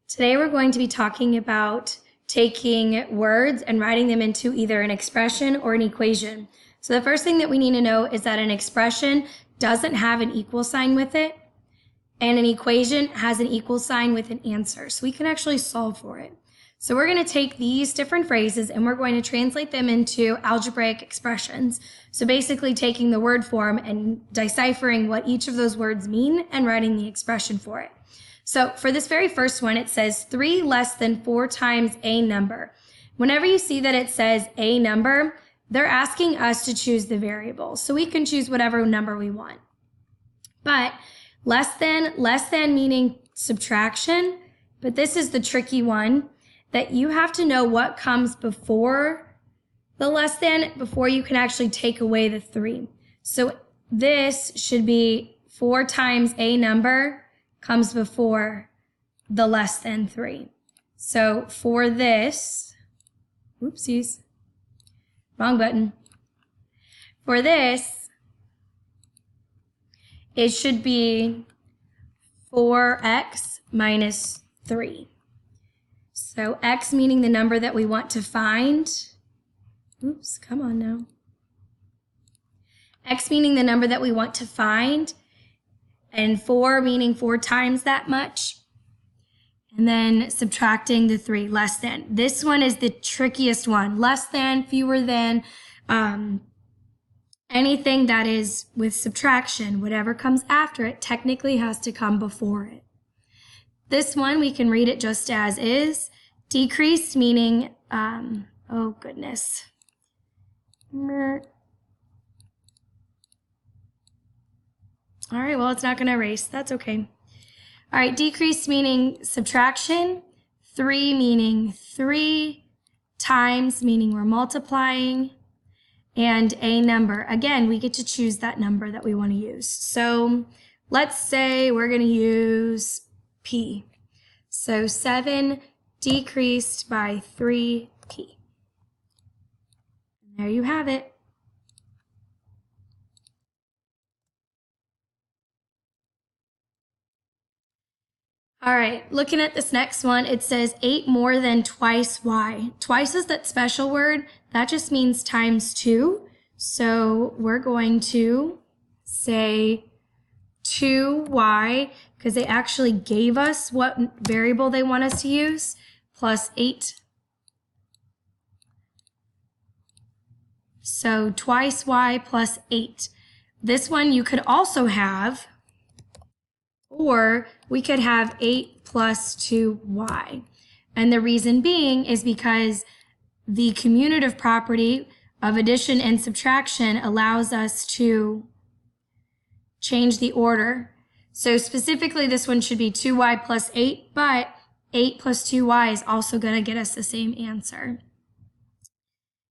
Today we're going to be talking about taking words and writing them into either an expression or an equation. So the first thing that we need to know is that an expression doesn't have an equal sign with it, and an equation has an equal sign with an answer. So we can actually solve for it. So we're going to take these different phrases and we're going to translate them into algebraic expressions. So basically taking the word form and deciphering what each of those words mean and writing the expression for it. So for this very first one, it says 3 less than 4 times a number. Whenever you see that it says a number, they're asking us to choose the variable. So we can choose whatever number we want. But less than meaning subtraction, but this is the tricky one, that you have to know what comes before the less than before you can actually take away the 3. So this should be 4 times a number comes before the less than 3. So for this, oopsies, wrong button. For this, it should be 4x minus 3. So x meaning the number that we want to find. Oops, come on now. X meaning the number that we want to find, and 4 meaning 4 times that much. And then subtracting the 3, less than. This one is the trickiest one. Less than, fewer than, anything that is with subtraction, whatever comes after it technically has to come before it. This one, we can read it just as is. Decreased meaning, oh goodness. All right, well, it's not going to erase. That's okay. All right, decreased meaning subtraction. 3 meaning 3. Times meaning we're multiplying. And a number. Again, we get to choose that number that we want to use. So let's say we're going to use P. So 7 decreased by 3p. And there you have it. All right, looking at this next one, it says 8 more than twice y. Twice is that special word. That just means times 2. So we're going to say 2y, because they actually gave us what variable they want us to use, plus 8. So twice y plus 8. This one you could also have, or we could have 8 plus 2y. And the reason being is because the commutative property of addition and subtraction allows us to change the order. So specifically this one should be 2y plus 8, but 8 plus 2y is also going to get us the same answer.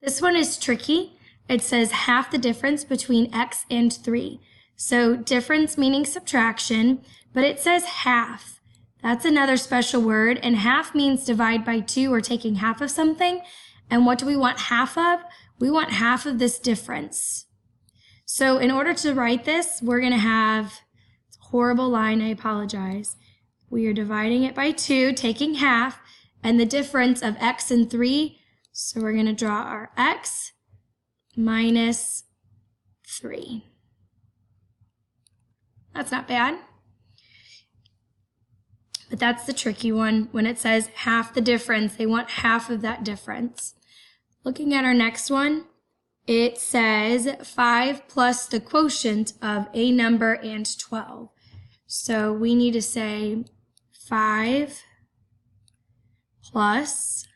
This one is tricky. It says half the difference between x and 3. So difference meaning subtraction, but it says half. That's another special word, and half means divide by 2 or taking half of something. And what do we want half of? We want half of this difference. So in order to write this, we're going to have, it's a horrible line, I apologize. We are dividing it by 2, taking half, and the difference of x and 3. So we're going to draw our x minus 3. That's not bad. But that's the tricky one. When it says half the difference, they want half of that difference. Looking at our next one, it says 5 plus the quotient of a number and 12. So we need to say 5 plus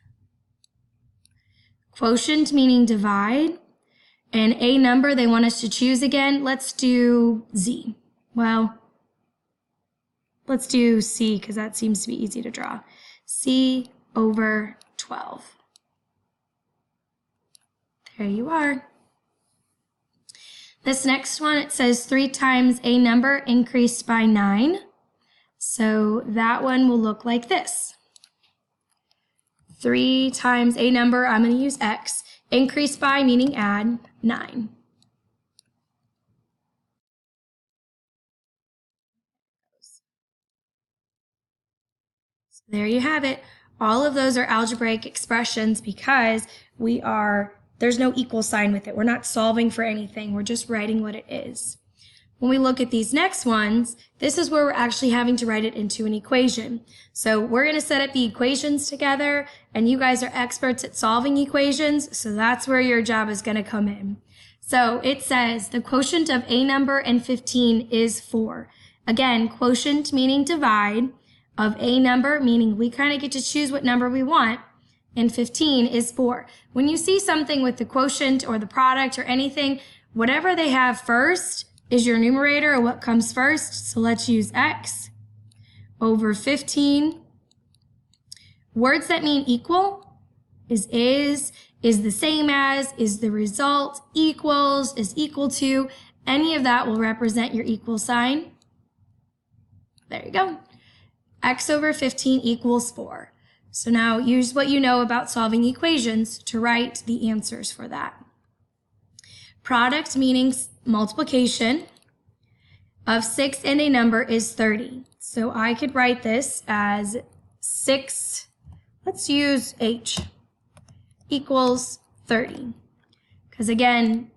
quotient meaning divide, and a number they want us to choose again. Let's do z. Well, let's do c because that seems to be easy to draw. C over 12. There you are. This next one, it says 3 times a number increased by 9. So that one will look like this. 3 times a number, I'm going to use x, increased by meaning add, 9. So there you have it. All of those are algebraic expressions because there's no equal sign with it. We're not solving for anything. We're just writing what it is. When we look at these next ones, this is where we're actually having to write it into an equation. So we're going to set up the equations together, and you guys are experts at solving equations, so that's where your job is going to come in. So it says the quotient of a number and 15 is 4. Again, quotient meaning divide, of a number meaning we kind of get to choose what number we want, and 15 is 4. When you see something with the quotient or the product or anything, whatever they have first is your numerator or what comes first. So let's use x over 15. Words that mean equal is the same as, is the result, equals, is equal to. Any of that will represent your equal sign. There you go. X over 15 equals 4. So now use what you know about solving equations to write the answers for that. Product meaning multiplication of 6 and a number is 30. So I could write this as 6, let's use h, equals 30. Because again,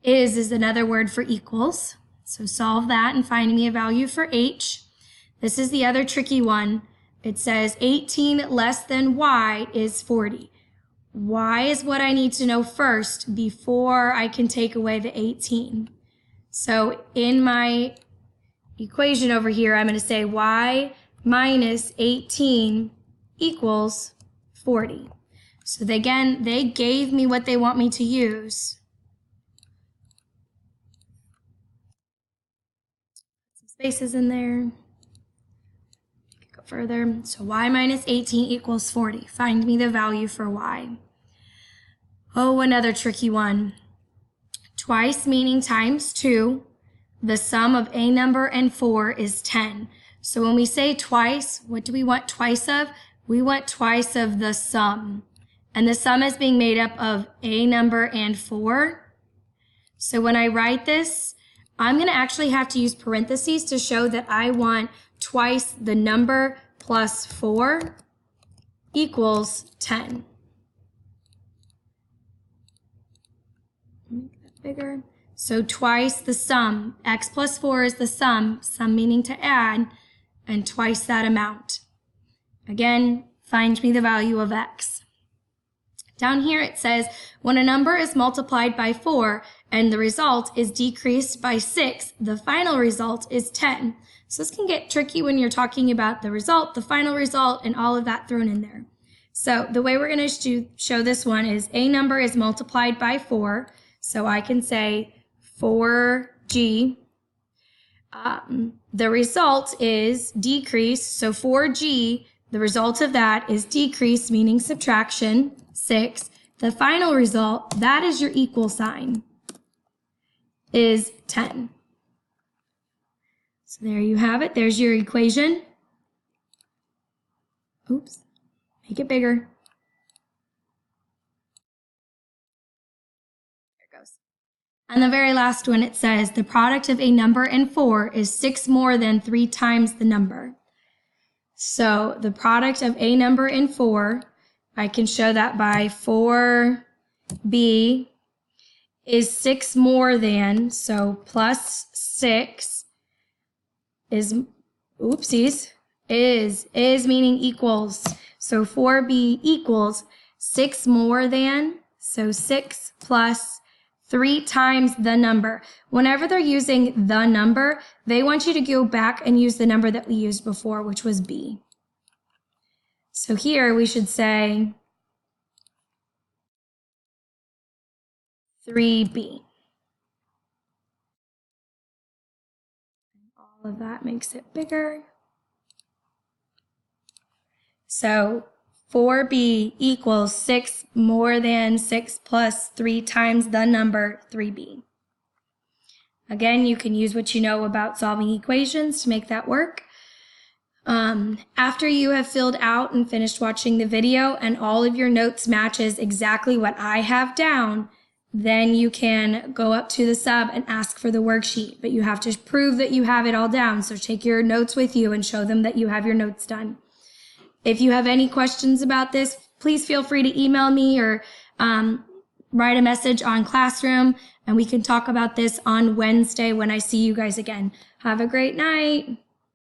is another word for equals. So solve that and find me a value for h. This is the other tricky one. It says 18 less than y is 40. Y is what I need to know first before I can take away the 18. So in my equation over here, I'm going to say y minus 18 equals 40. So they gave me what they want me to use. Some spaces in there. Go further. So y minus 18 equals 40. Find me the value for y. Oh, another tricky one. Twice meaning times 2. The sum of a number and 4 is 10. So when we say twice, what do we want twice of? We want twice of the sum. And the sum is being made up of a number and 4. So when I write this, I'm going to actually have to use parentheses to show that I want twice the number plus 4 equals 10. Make that bigger. So twice the sum. X plus 4 is the sum meaning to add, and twice that amount. Again, find me the value of x. Down here it says, when a number is multiplied by 4 and the result is decreased by 6, the final result is 10. So this can get tricky when you're talking about the result, the final result, and all of that thrown in there. So the way we're going to show this one is a number is multiplied by 4. So I can say 4g. The result is decreased. So 4g, the result of that is decrease, meaning subtraction, 6. The final result, that is your equal sign, is 10. So there you have it. There's your equation. Oops, make it bigger. There it goes. And the very last one, it says the product of a number and 4 is 6 more than 3 times the number. So the product of a number and 4, I can show that by 4b is 6 more than, so plus 6 is, oopsies, is meaning equals. So 4b equals 6 more than, so 6 plus 3 times the number. Whenever they're using the number, they want you to go back and use the number that we used before, which was b. So here we should say 3b. All of that makes it bigger. So 4b equals 6 more than 6 plus 3 times the number 3b. Again, you can use what you know about solving equations to make that work. After you have filled out and finished watching the video and all of your notes matches exactly what I have down, then you can go up to the sub and ask for the worksheet. But you have to prove that you have it all down. So take your notes with you and show them that you have your notes done. If you have any questions about this, please feel free to email me or write a message on Classroom, and we can talk about this on Wednesday when I see you guys again. Have a great night.